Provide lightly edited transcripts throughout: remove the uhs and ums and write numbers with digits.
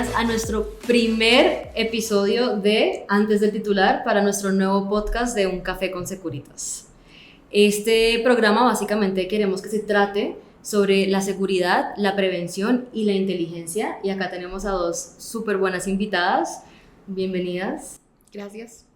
bienvenidas a nuestro primer episodio de Antes del Titular para nuestro nuevo podcast de Un Café con Securitas. Este programa básicamente queremos que se trate sobre la seguridad, la prevención y la inteligencia, y acá tenemos a dos súper buenas invitadas. Bienvenidas. Gracias.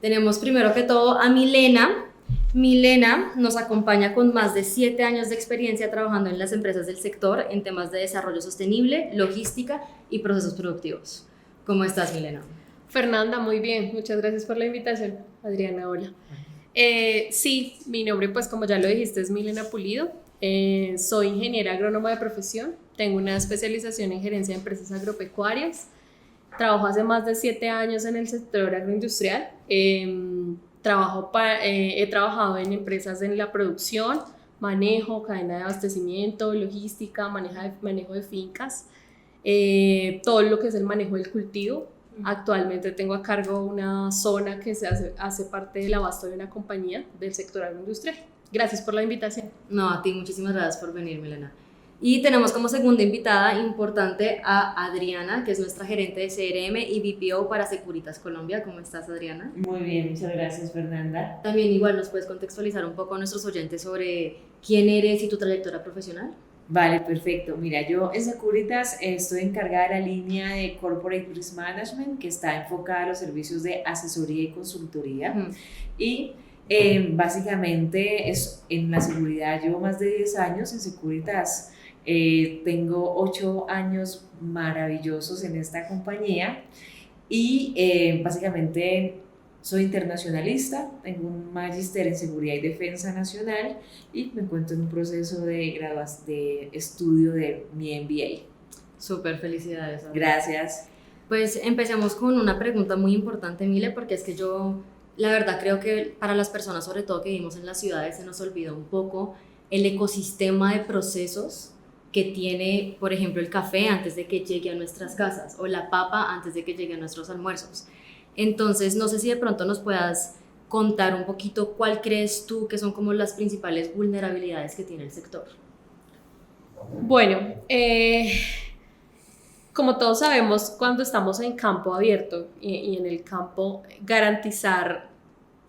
Tenemos primero que todo a Milena. Milena nos acompaña con más de 7 años de experiencia trabajando en las empresas del sector en temas de desarrollo sostenible, logística y procesos productivos. ¿Cómo estás, Milena? Fernanda, muy bien. Muchas gracias por la invitación. Adriana, hola. Sí, mi nombre, pues como ya lo dijiste, es Milena Pulido. Soy ingeniera agrónoma de profesión. Tengo una especialización en gerencia de empresas agropecuarias. Trabajo hace más de 7 años en el sector agroindustrial. He trabajado en empresas en la producción, manejo, cadena de abastecimiento, logística, manejo de fincas, todo lo que es el manejo del cultivo. Actualmente tengo a cargo una zona que hace parte del abasto de una compañía del sector agroindustrial. Gracias por la invitación. No, a ti muchísimas gracias por venir, Milena. Y tenemos como segunda invitada importante a Adriana, que es nuestra gerente de CRM y BPO para Securitas Colombia. ¿Cómo estás, Adriana? Muy bien, muchas gracias, Fernanda. También igual nos puedes contextualizar un poco a nuestros oyentes sobre quién eres y tu trayectoria profesional. Vale, perfecto. Mira, yo en Securitas estoy encargada de la línea de Corporate Risk Management, que está enfocada a los servicios de asesoría y consultoría. Y básicamente en la seguridad llevo más de 10 años en Securitas. Tengo 8 años maravillosos en esta compañía y básicamente soy internacionalista, tengo un magíster en seguridad y defensa nacional y me encuentro en un proceso de estudio de mi MBA. Súper, felicidades. Gracias. Pues empecemos con una pregunta muy importante, Mile, porque es que yo, la verdad, creo que para las personas, sobre todo que vivimos en las ciudades, se nos olvida un poco el ecosistema de procesos que tiene, por ejemplo, el café antes de que llegue a nuestras casas o la papa antes de que llegue a nuestros almuerzos. Entonces, no sé si de pronto nos puedas contar un poquito cuál crees tú que son como las principales vulnerabilidades que tiene el sector. Bueno, como todos sabemos, cuando estamos en campo abierto y en el campo, garantizar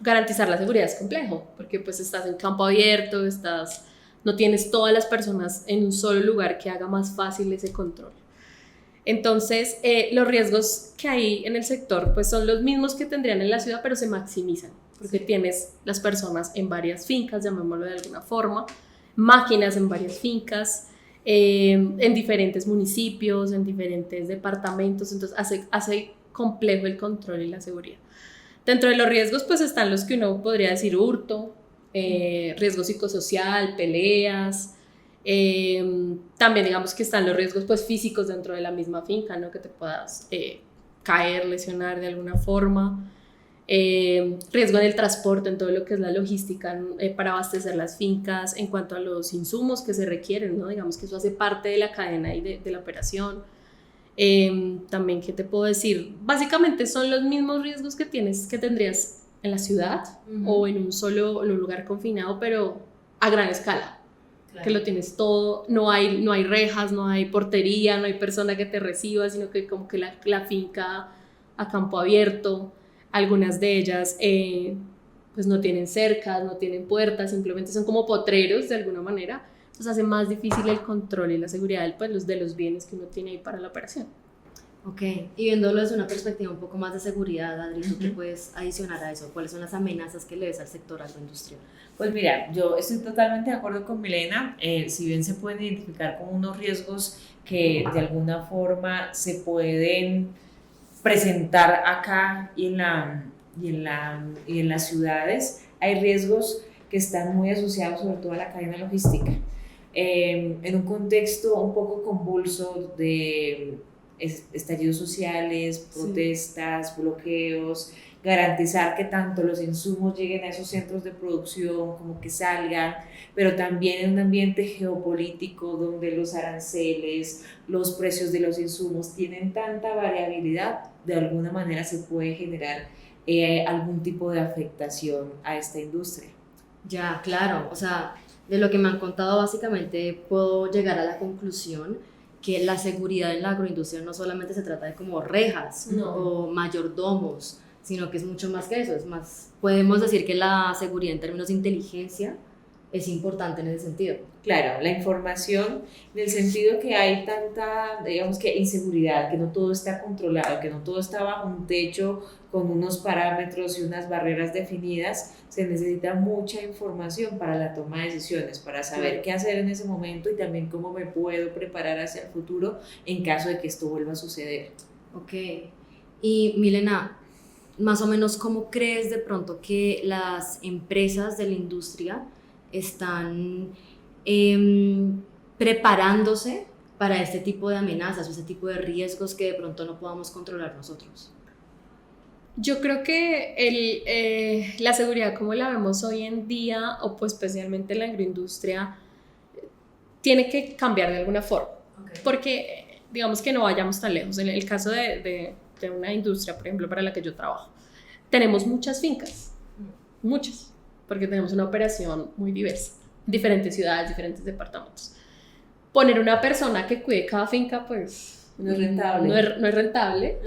la seguridad es complejo, porque pues estás en campo abierto, no tienes todas las personas en un solo lugar que haga más fácil ese control. Entonces, los riesgos que hay en el sector pues son los mismos que tendrían en la ciudad, pero se maximizan, porque tienes las personas en varias fincas, llamémoslo de alguna forma, máquinas en varias fincas, en diferentes municipios, en diferentes departamentos, entonces hace complejo el control y la seguridad. Dentro de los riesgos pues están los que uno podría decir hurto, riesgo psicosocial, peleas. También digamos que están los riesgos pues físicos dentro de la misma finca, ¿no? Que te puedas caer, lesionar de alguna forma, riesgo en el transporte, en todo lo que es la logística para abastecer las fincas en cuanto a los insumos que se requieren, ¿no? Digamos que eso hace parte de la cadena y de la operación. También, ¿qué te puedo decir? Básicamente son los mismos riesgos que tendrías en la ciudad o en un lugar confinado, pero a gran escala. Claro. Que lo tienes todo, no hay rejas, no hay portería, no hay persona que te reciba, sino que como que la finca a campo abierto, algunas de ellas pues no tienen cercas, no tienen puertas, simplemente son como potreros de alguna manera, entonces hace más difícil el control y la seguridad pues, de los bienes que uno tiene ahí para la operación. Ok, y viéndolo desde una perspectiva un poco más de seguridad, Adri, ¿tú qué puedes adicionar a eso? ¿Cuáles son las amenazas que le ves al sector agroindustrial? Pues mira, yo estoy totalmente de acuerdo con Milena, si bien se pueden identificar como unos riesgos que de alguna forma se pueden presentar acá y en las ciudades, hay riesgos que están muy asociados sobre todo a la cadena logística. En un contexto un poco convulso de estallidos sociales, protestas, bloqueos, garantizar que tanto los insumos lleguen a esos centros de producción como que salgan, pero también en un ambiente geopolítico donde los aranceles, los precios de los insumos tienen tanta variabilidad, de alguna manera se puede generar algún tipo de afectación a esta industria. Ya, claro, o sea, de lo que me han contado básicamente puedo llegar a la conclusión que la seguridad en la agroindustria no solamente se trata de como rejas o mayordomos, sino que es mucho más que eso, es más, podemos decir que la seguridad en términos de inteligencia es importante en ese sentido. Claro, la información en el sentido que hay tanta, digamos que inseguridad, que no todo está controlado, que no todo está bajo un techo con unos parámetros y unas barreras definidas, se necesita mucha información para la toma de decisiones, para saber qué hacer en ese momento y también cómo me puedo preparar hacia el futuro en caso de que esto vuelva a suceder. Ok, y Milena, más o menos, ¿cómo crees de pronto que las empresas de la industria están preparándose para este tipo de amenazas o este tipo de riesgos que de pronto no podamos controlar nosotros? Yo creo que la seguridad como la vemos hoy en día, o pues especialmente en la agroindustria, tiene que cambiar de alguna forma. Okay. Porque digamos que no vayamos tan lejos. En el caso de una industria, por ejemplo, para la que yo trabajo, tenemos muchas fincas, muchas, porque tenemos una operación muy diversa, diferentes ciudades, diferentes departamentos. Poner una persona que cuide cada finca, pues no es rentable. No es rentable.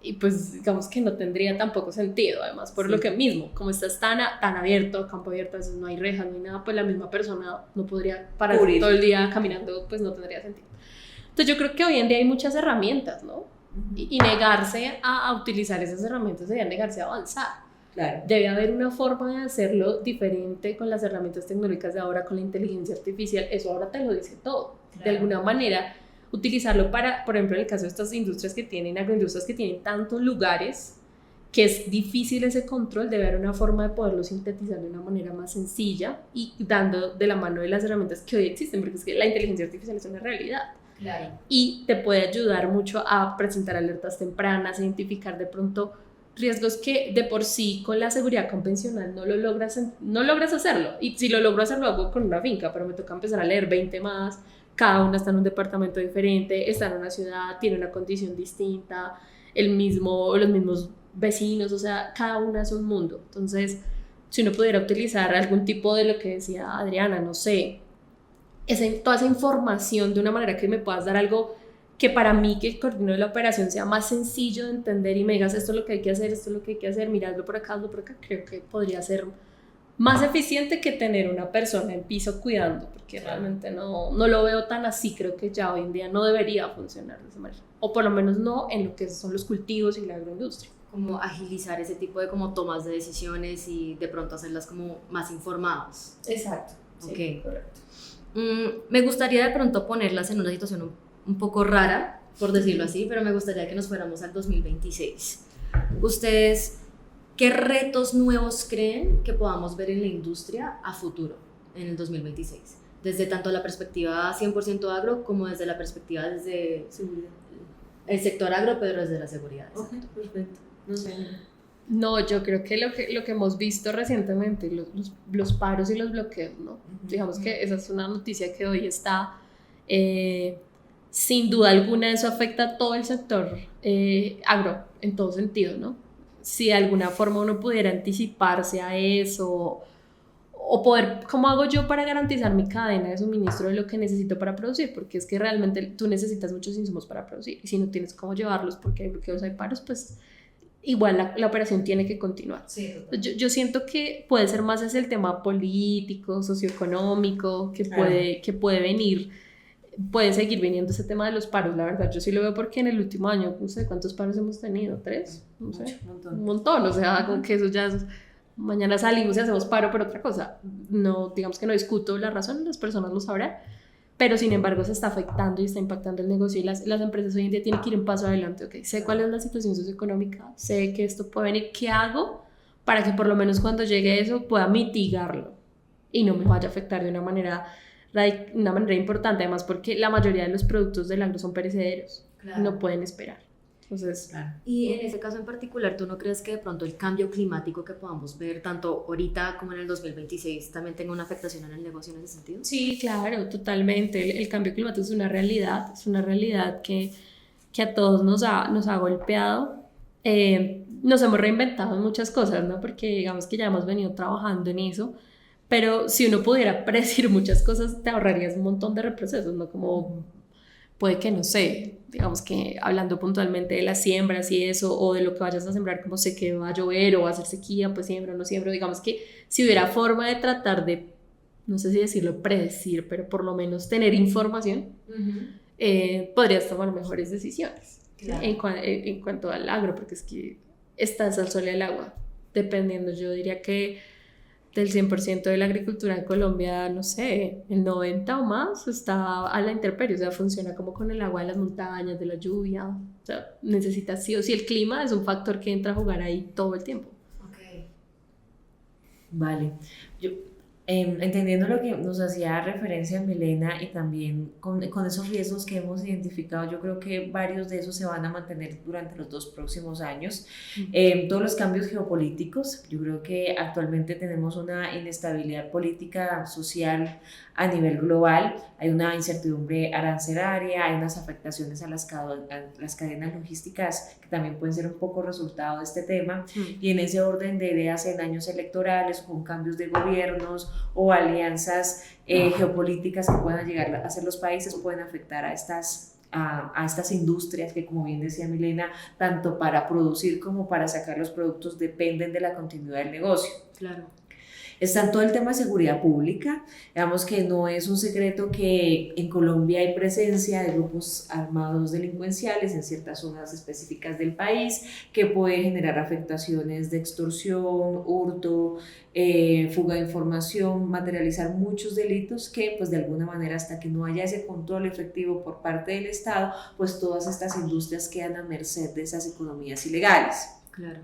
Y pues digamos que no tendría tampoco sentido, además por lo que mismo, como estás tan abierto, campo abierto, a veces no hay rejas, no hay nada, pues la misma persona no podría parar todo el día caminando, pues no tendría sentido. Entonces yo creo que hoy en día hay muchas herramientas, ¿no? Y negarse a utilizar esas herramientas sería negarse a avanzar. Claro. Debe haber una forma de hacerlo diferente con las herramientas tecnológicas de ahora, con la inteligencia artificial, eso ahora te lo dice todo. Claro. De alguna manera, utilizarlo para, por ejemplo, en el caso de estas industrias que tienen, agroindustrias que tienen tantos lugares, que es difícil ese control, debe haber una forma de poderlo sintetizar de una manera más sencilla y dando de la mano de las herramientas que hoy existen, porque es que la inteligencia artificial es una realidad. Claro. Y te puede ayudar mucho a presentar alertas tempranas, a identificar de pronto riesgos que de por sí con la seguridad convencional no logras hacerlo. Y si lo logro hacer, lo hago con una finca, pero me toca empezar a leer 20 más, cada una está en un departamento diferente, está en una ciudad, tiene una condición distinta, los mismos vecinos, o sea, cada una es un mundo. Entonces, si uno pudiera utilizar algún tipo de lo que decía Adriana, no sé, toda esa información de una manera que me puedas dar algo que para mí, que coordino la operación, sea más sencillo de entender y me digas esto es lo que hay que hacer, esto es lo que hay que hacer, miradlo por acá, hazlo por acá, creo que podría ser más eficiente que tener una persona en piso cuidando, porque realmente no lo veo tan así. Creo que ya hoy en día no debería funcionar de esa manera, o por lo menos no en lo que son los cultivos y la agroindustria. Como agilizar ese tipo de como tomas de decisiones y de pronto hacerlas como más informadas. Exacto. Okay. Sí, correcto. Me gustaría de pronto ponerlas en una situación un poco rara, por decirlo así, pero me gustaría que nos fuéramos al 2026. ¿Ustedes qué retos nuevos creen que podamos ver en la industria a futuro, en el 2026? Desde tanto la perspectiva 100% agro como desde la perspectiva desde el sector agro, pero desde la seguridad. Okay, perfecto. No sé. No, yo creo que lo que hemos visto recientemente, los paros y los bloqueos, ¿no? Digamos que esa es una noticia que hoy está, sin duda alguna eso afecta a todo el sector agro, en todo sentido, ¿no? Si de alguna forma uno pudiera anticiparse a eso, o poder, ¿cómo hago yo para garantizar mi cadena de suministro de lo que necesito para producir? Porque es que realmente tú necesitas muchos insumos para producir, y si no tienes cómo llevarlos porque hay bloqueos, hay paros, pues igual la operación tiene que continuar. Sí, yo siento que puede ser más ese el tema político, socioeconómico, que puede venir, puede seguir viniendo ese tema de los paros, la verdad. Yo sí lo veo porque en el último año, no sé cuántos paros hemos tenido, 3, no sé, un montón, o sea, con que eso ya mañana salimos y hacemos paro por otra cosa. No, digamos que no discuto la razón, las personas lo sabrán, pero sin embargo se está afectando y está impactando el negocio, y las empresas hoy en día tienen que ir un paso adelante. Okay, sé cuál es la situación socioeconómica, sé que esto puede venir, ¿qué hago para que por lo menos cuando llegue eso pueda mitigarlo y no me vaya a afectar de una manera importante? Además, porque la mayoría de los productos del agro son perecederos, claro, no pueden esperar. Entonces, claro. Y en ese caso en particular, ¿tú no crees que de pronto el cambio climático que podamos ver tanto ahorita como en el 2026 también tenga una afectación en el negocio en ese sentido? Sí, claro, totalmente. El cambio climático es una realidad que a todos nos ha golpeado. Nos hemos reinventado en muchas cosas, ¿no? Porque digamos que ya hemos venido trabajando en eso, pero si uno pudiera predecir muchas cosas, te ahorrarías un montón de reprocesos, ¿no? Como puede que no sé, digamos que hablando puntualmente de las siembras y eso, o de lo que vayas a sembrar, como sé que va a llover o va a hacer sequía, pues siembro o no siembro, digamos que si hubiera forma de tratar de, no sé si decirlo predecir, pero por lo menos tener información, podrías tomar mejores decisiones. Claro. En cuanto al agro, porque es que estás al sol y al agua, dependiendo, yo diría que del 100% de la agricultura en Colombia, no sé, el 90 o más está a la intemperie, o sea, funciona como con el agua de las montañas, de la lluvia, o sea, necesitas sí o sí, el clima es un factor que entra a jugar ahí todo el tiempo. Okay. Vale. Yo, entendiendo lo que nos hacía referencia Milena y también con esos riesgos que hemos identificado, yo creo que varios de esos se van a mantener durante los 2 próximos años. Todos los cambios geopolíticos, yo creo que actualmente tenemos una inestabilidad política, social a nivel global, hay una incertidumbre arancelaria, hay unas afectaciones a las cadenas logísticas que también pueden ser un poco resultado de este tema, y en ese orden de ideas en años electorales, con cambios de gobiernos o alianzas geopolíticas que puedan llegar a hacer los países, pueden afectar a estas industrias que, como bien decía Milena, tanto para producir como para sacar los productos dependen de la continuidad del negocio. Claro. Está en todo el tema de seguridad pública. Digamos que no es un secreto que en Colombia hay presencia de grupos armados delincuenciales en ciertas zonas específicas del país que puede generar afectaciones de extorsión, hurto, fuga de información, materializar muchos delitos que, pues, de alguna manera, hasta que no haya ese control efectivo por parte del Estado, pues todas estas industrias quedan a merced de esas economías ilegales. Claro.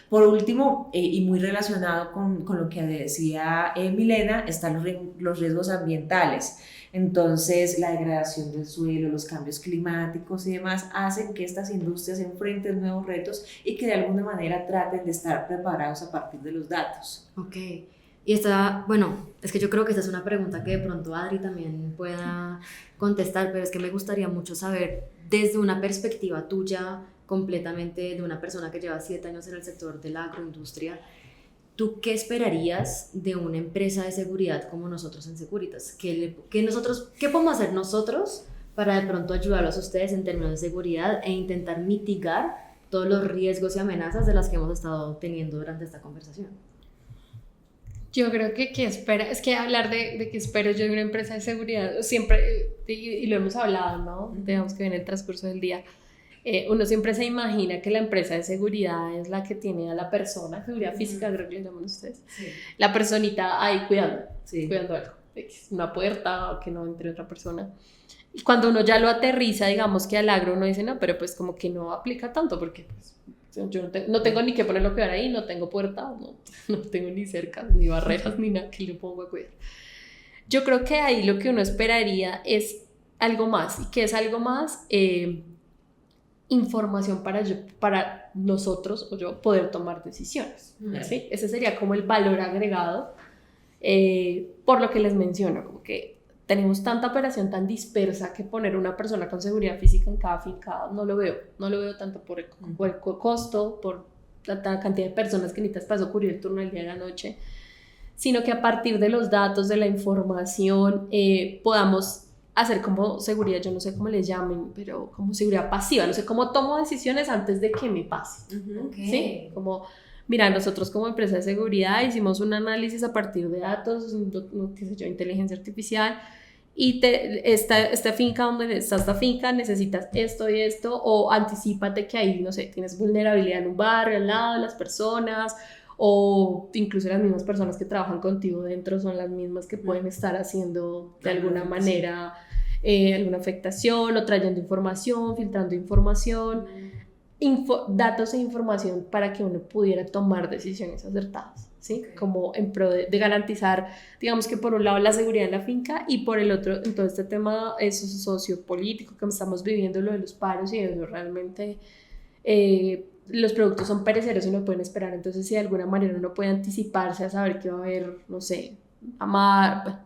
Por último, y muy relacionado con lo que decía Milena, están los riesgos ambientales. Entonces, la degradación del suelo, los cambios climáticos y demás hacen que estas industrias enfrenten nuevos retos y que de alguna manera traten de estar preparados a partir de los datos. Ok. Y bueno, es que yo creo que esta es una pregunta que de pronto Adri también pueda contestar, pero es que me gustaría mucho saber, desde una perspectiva tuya, completamente de una persona que lleva 7 años en el sector de la agroindustria, ¿tú qué esperarías de una empresa de seguridad como nosotros en Securitas? ¿Qué podemos hacer nosotros para de pronto ayudarlos a ustedes en términos de seguridad e intentar mitigar todos los riesgos y amenazas de las que hemos estado teniendo durante esta conversación? Yo creo que es que hablar de qué espero yo de una empresa de seguridad, siempre, y lo hemos hablado, ¿no? Digamos que en el transcurso del día, uno siempre se imagina que la empresa de seguridad es la que tiene a la persona, seguridad física, creo que le llaman ustedes, sí. La personita ahí cuidando algo, una puerta o que no entre otra persona. Y cuando uno ya lo aterriza, digamos que al agro uno dice, no, pero pues como que no aplica tanto, porque pues, yo no tengo ni que ponerlo a cuidar ahí, no tengo puerta, no tengo ni cercas, ni barreras, ni nada que le pongo a cuidar. Yo creo que ahí lo que uno esperaría es algo más, y que es algo más, información para nosotros o yo poder tomar decisiones, ¿sí? Ese sería como el valor agregado, por lo que les menciono, como que tenemos tanta operación tan dispersa que poner una persona con seguridad física en cada finca no lo veo tanto por el costo, por la cantidad de personas que necesitas para cubrir el turno del día y la noche, sino que a partir de los datos, de la información, podamos hacer como seguridad, yo no sé cómo les llamen, pero como seguridad pasiva, no sé, cómo tomo decisiones antes de que me pase, ¿sí? Como, mira, nosotros como empresa de seguridad hicimos un análisis a partir de datos, qué sé yo, inteligencia artificial, y esta finca, donde está esta finca, necesitas esto y esto, o anticípate que ahí, no sé, tienes vulnerabilidad en un barrio, al lado de las personas, o incluso las mismas personas que trabajan contigo dentro son las mismas que pueden estar haciendo de alguna manera alguna afectación, o trayendo información, filtrando información, datos e información para que uno pudiera tomar decisiones acertadas, ¿sí? Como en pro de garantizar, digamos que por un lado la seguridad en la finca, y por el otro, en todo este tema sociopolítico que estamos viviendo, lo de los paros y eso, realmente los productos son perecederos y no pueden esperar. Entonces, si de alguna manera uno puede anticiparse a saber que va a haber, no sé,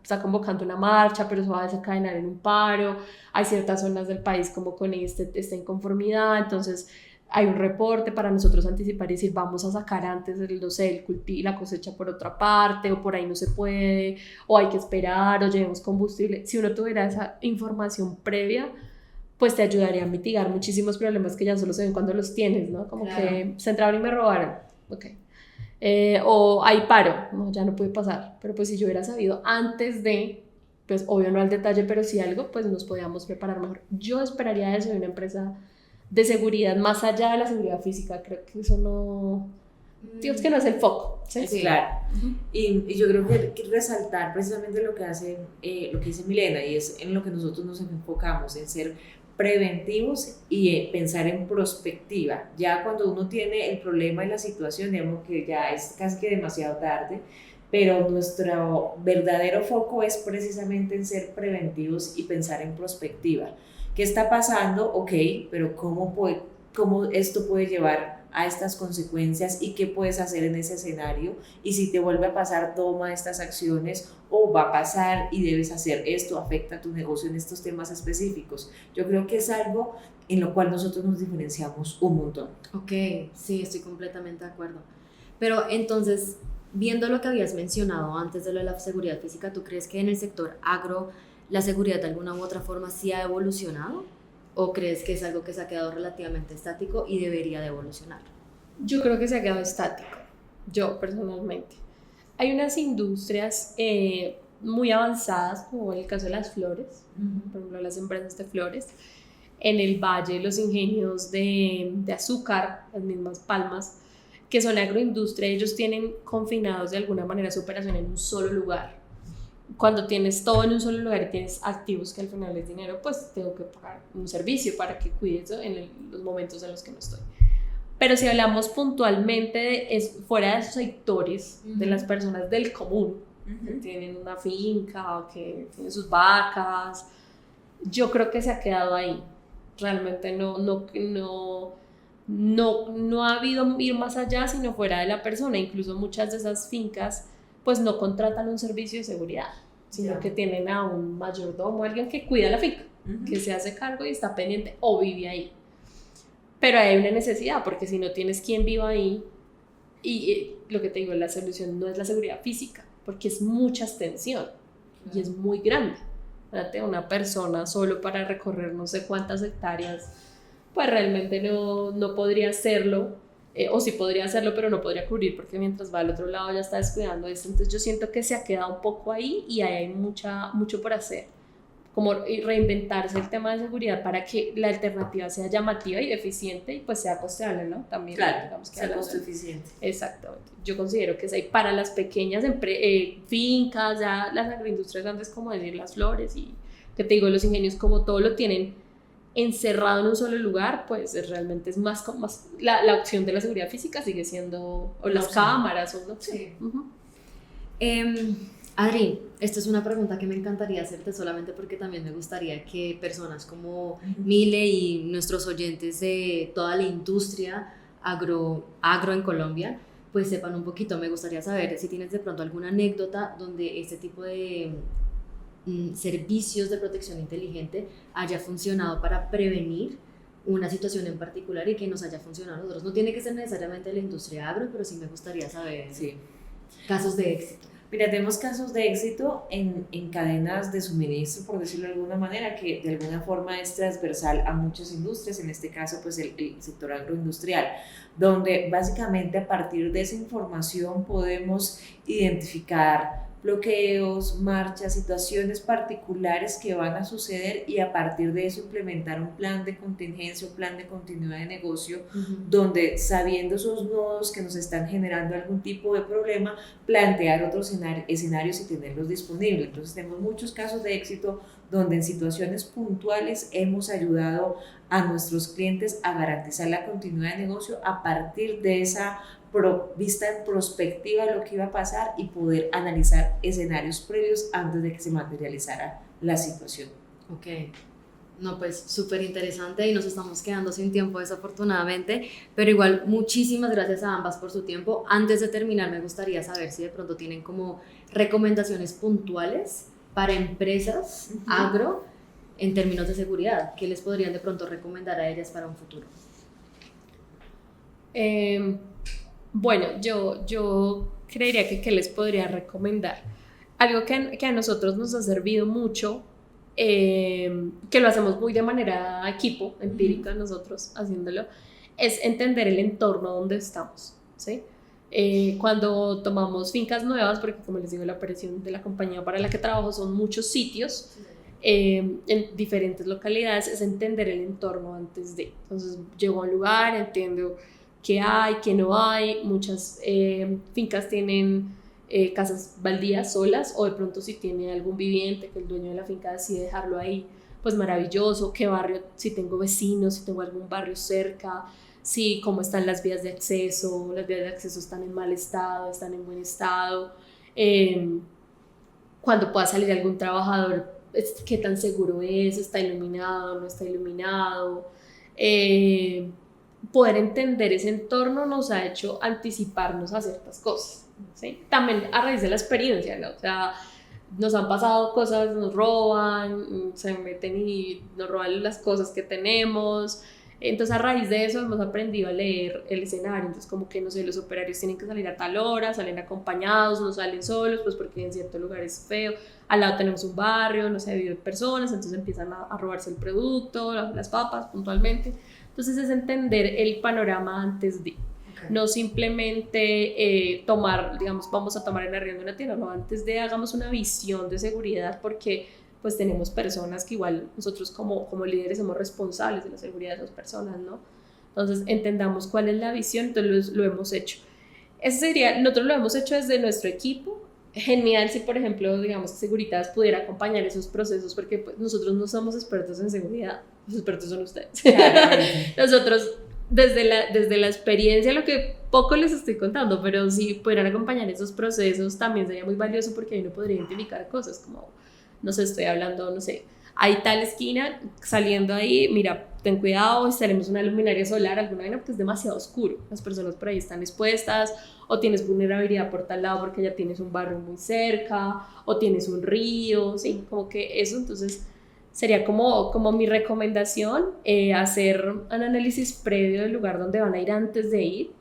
está convocando una marcha, pero eso va a desencadenar en un paro, hay ciertas zonas del país como con esta inconformidad, entonces hay un reporte para nosotros anticipar y decir, vamos a sacar antes la cosecha por otra parte, o por ahí no se puede, o hay que esperar, o llevemos combustible. Si uno tuviera esa información previa, pues te ayudaría a mitigar muchísimos problemas que ya solo se ven cuando los tienes, ¿no? Como Claro. que se entraron y me robaron, ok. O hay paro, no, ya no puede pasar, pero pues si yo hubiera sabido antes de, pues obvio no al detalle, pero si algo, pues nos podíamos preparar mejor. Yo esperaría eso de una empresa de seguridad, más allá de la seguridad física, creo que eso no, digamos que no es el foco, ¿sí? Sí, claro. Y yo creo que resaltar precisamente lo que hace, lo que dice Milena, y es en lo que nosotros nos enfocamos, en ser preventivos y pensar en prospectiva. Ya cuando uno tiene el problema y la situación, digamos que ya es casi que demasiado tarde, pero nuestro verdadero foco es precisamente en ser preventivos y pensar en prospectiva. ¿Qué está pasando? Ok, pero ¿cómo esto puede llevar a estas consecuencias y qué puedes hacer en ese escenario? Y si te vuelve a pasar, toma estas acciones, o va a pasar y debes hacer esto, afecta a tu negocio en estos temas específicos. Yo creo que es algo en lo cual nosotros nos diferenciamos un montón. Ok, sí, estoy completamente de acuerdo. Pero entonces, viendo lo que habías mencionado antes de lo de la seguridad física, ¿tú crees que en el sector agro la seguridad de alguna u otra forma sí ha evolucionado? ¿O crees que es algo que se ha quedado relativamente estático y debería de evolucionar? Yo creo que se ha quedado estático, yo personalmente. Hay unas industrias muy avanzadas, como en el caso de las flores, por ejemplo, las empresas de flores. En el valle, los ingenios de azúcar, las mismas palmas, que son agroindustria, ellos tienen confinados de alguna manera su operación en un solo lugar. Cuando tienes todo en un solo lugar y tienes activos que al final es dinero, pues tengo que pagar un servicio para que cuides en los momentos en los que no estoy. Pero si hablamos puntualmente, fuera de esos sectores, de las personas del común, que tienen una finca o que tienen sus vacas, yo creo que se ha quedado ahí. Realmente no ha habido ir más allá, sino fuera de la persona. Incluso muchas de esas fincas pues no contratan un servicio de seguridad, sino que tienen a un mayordomo, alguien que cuida la finca, que se hace cargo y está pendiente o vive ahí. Pero hay una necesidad, porque si no tienes quien viva ahí, y lo que te digo, la solución no es la seguridad física, porque es mucha extensión y es muy grande. Fíjate, una persona solo para recorrer no sé cuántas hectáreas, pues realmente no podría hacerlo. O sí podría hacerlo, pero no podría cubrir porque mientras va al otro lado ya está descuidando esto. Entonces yo siento que se ha quedado un poco ahí y ahí hay mucho por hacer, como reinventarse el tema de seguridad para que la alternativa sea llamativa y eficiente y pues sea costeable, ¿no? También, claro, digamos que sea costo eficiente. Exactamente. Yo considero que es ahí para las pequeñas fincas, ya las agroindustrias grandes, como decir las flores y que te digo, los ingenios, como todo lo tienen encerrado en un solo lugar, pues realmente es más la opción de la seguridad física sigue siendo, o las cámaras, o una opción. Sí. Adri, esta es una pregunta que me encantaría hacerte solamente porque también me gustaría que personas como Mile y nuestros oyentes de toda la industria agro en Colombia pues sepan un poquito. Me gustaría saber si tienes de pronto alguna anécdota donde este tipo de servicios de protección inteligente haya funcionado para prevenir una situación en particular y que nos haya funcionado a nosotros. No tiene que ser necesariamente la industria agro, pero sí me gustaría saber casos de éxito. Mira, tenemos casos de éxito en cadenas de suministro, por decirlo de alguna manera, que de alguna forma es transversal a muchas industrias, en este caso pues el sector agroindustrial, donde básicamente a partir de esa información podemos identificar bloqueos, marchas, situaciones particulares que van a suceder y a partir de eso implementar un plan de contingencia, un plan de continuidad de negocio, donde sabiendo esos nodos que nos están generando algún tipo de problema, plantear otros escenarios y tenerlos disponibles. Entonces tenemos muchos casos de éxito donde en situaciones puntuales hemos ayudado a nuestros clientes a garantizar la continuidad de negocio a partir de esa vista en prospectiva de lo que iba a pasar y poder analizar escenarios previos antes de que se materializara la situación. Ok, no, pues súper interesante y nos estamos quedando sin tiempo desafortunadamente, pero igual muchísimas gracias a ambas por su tiempo. Antes de terminar me gustaría saber si de pronto tienen como recomendaciones puntuales para empresas agro en términos de seguridad. ¿Qué les podrían de pronto recomendar a ellas para un futuro? Bueno, yo creería que les podría recomendar algo que a nosotros nos ha servido mucho que lo hacemos muy de manera equipo, empírica nosotros haciéndolo, es entender el entorno donde estamos, ¿sí? Cuando tomamos fincas nuevas, porque como les digo, la operación de la compañía para la que trabajo son muchos sitios, en diferentes localidades, es entender el entorno antes de. Entonces llego a un lugar, entiendo qué hay, qué no hay. Muchas fincas tienen casas baldías solas, o de pronto si tiene algún viviente que el dueño de la finca decide dejarlo ahí, pues maravilloso. Qué barrio, si tengo vecinos, si tengo algún barrio cerca, si cómo están las vías de acceso están en mal estado, están en buen estado, cuando pueda salir algún trabajador, qué tan seguro es, está iluminado, no está iluminado. Poder entender ese entorno nos ha hecho anticiparnos a ciertas cosas, ¿sí? También a raíz de la experiencia, ¿no? O sea, nos han pasado cosas, nos roban, se meten y nos roban las cosas que tenemos. Entonces a raíz de eso hemos aprendido a leer el escenario. Entonces como que, no sé, los operarios tienen que salir a tal hora, salen acompañados, no salen solos, pues porque en cierto lugar es feo. Al lado tenemos un barrio, no sé, viven personas, entonces empiezan a robarse el producto, las papas puntualmente. Entonces es entender el panorama antes de, no simplemente tomar, digamos, vamos a tomar en arriendo una tienda, no, antes de hagamos una visión de seguridad, porque pues tenemos personas que igual nosotros como líderes somos responsables de la seguridad de esas personas, ¿no? Entonces entendamos cuál es la visión, entonces lo hemos hecho. Ese sería, nosotros lo hemos hecho desde nuestro equipo. Genial si, por ejemplo, digamos, Securitas pudiera acompañar esos procesos, porque pues, nosotros no somos expertos en seguridad, los expertos son ustedes. Claro. Nosotros, desde la experiencia, lo que poco les estoy contando, pero si pudieran acompañar esos procesos, también sería muy valioso, porque ahí uno podría identificar cosas como, no sé, estoy hablando, no sé, hay tal esquina, saliendo ahí, mira, ten cuidado, estaremos una luminaria solar, alguna vaina, porque es demasiado oscuro, las personas por ahí están expuestas, o tienes vulnerabilidad por tal lado porque ya tienes un barrio muy cerca, o tienes un río, sí, como que eso. Entonces sería como mi recomendación, hacer un análisis previo del lugar donde van a ir antes de ir,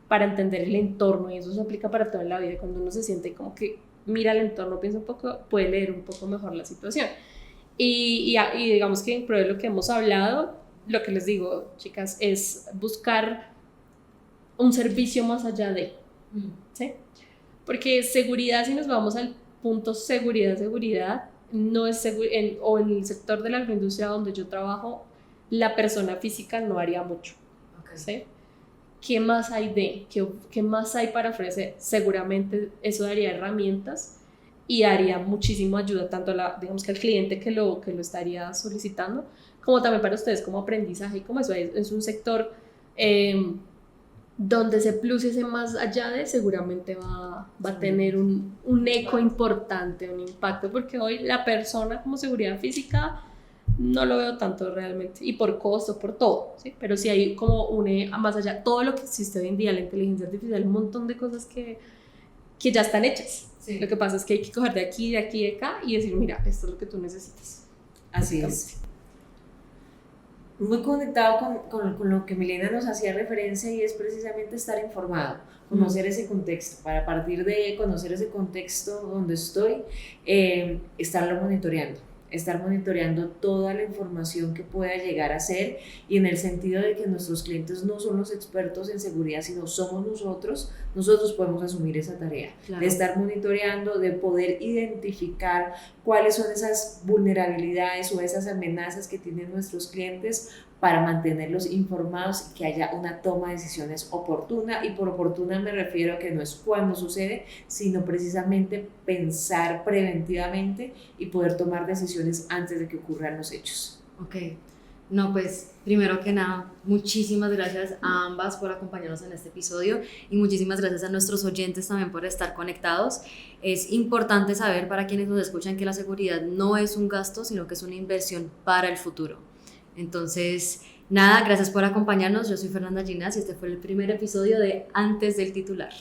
para entender el entorno, y eso se aplica para toda la vida. Cuando uno se siente como que mira el entorno, piensa un poco, puede leer un poco mejor la situación. Y digamos que dentro de lo que hemos hablado, lo que les digo, chicas, es buscar un servicio más allá de, ¿sí? Porque seguridad, si nos vamos al punto seguridad, no es o en el sector de la agroindustria donde yo trabajo, la persona física no haría mucho, ¿sí? ¿Qué más hay qué más hay para ofrecer? Seguramente eso daría herramientas y daría muchísima ayuda, tanto digamos que al cliente que lo estaría solicitando, como también para ustedes como aprendizaje, y como eso es un sector donde ese plus y ese más allá de seguramente va a tener un eco importante, un impacto, porque hoy la persona como seguridad física no lo veo tanto realmente, y por costo, por todo, ¿sí? Pero sí hay como más allá, todo lo que existe hoy en día, la inteligencia artificial, un montón de cosas que ya están hechas. Sí. Lo que pasa es que hay que coger de aquí, de acá y decir, mira, esto es lo que tú necesitas. Así es. Muy conectado con lo que Milena nos hacía referencia, y es precisamente estar informado, conocer ese contexto, para partir de conocer ese contexto donde estoy, estar monitoreando toda la información que pueda llegar a ser, y en el sentido de que nuestros clientes no son los expertos en seguridad, sino somos nosotros podemos asumir esa tarea, claro, de estar monitoreando, de poder identificar cuáles son esas vulnerabilidades o esas amenazas que tienen nuestros clientes, para mantenerlos informados y que haya una toma de decisiones oportuna. Y por oportuna me refiero a que no es cuando sucede, sino precisamente pensar preventivamente y poder tomar decisiones antes de que ocurran los hechos. Ok, no, pues primero que nada, muchísimas gracias a ambas por acompañarnos en este episodio, y muchísimas gracias a nuestros oyentes también por estar conectados. Es importante saber, para quienes nos escuchan, que la seguridad no es un gasto, sino que es una inversión para el futuro. Entonces, nada, gracias por acompañarnos. Yo soy Fernanda Ginás y este fue el primer episodio de Antes del Titular.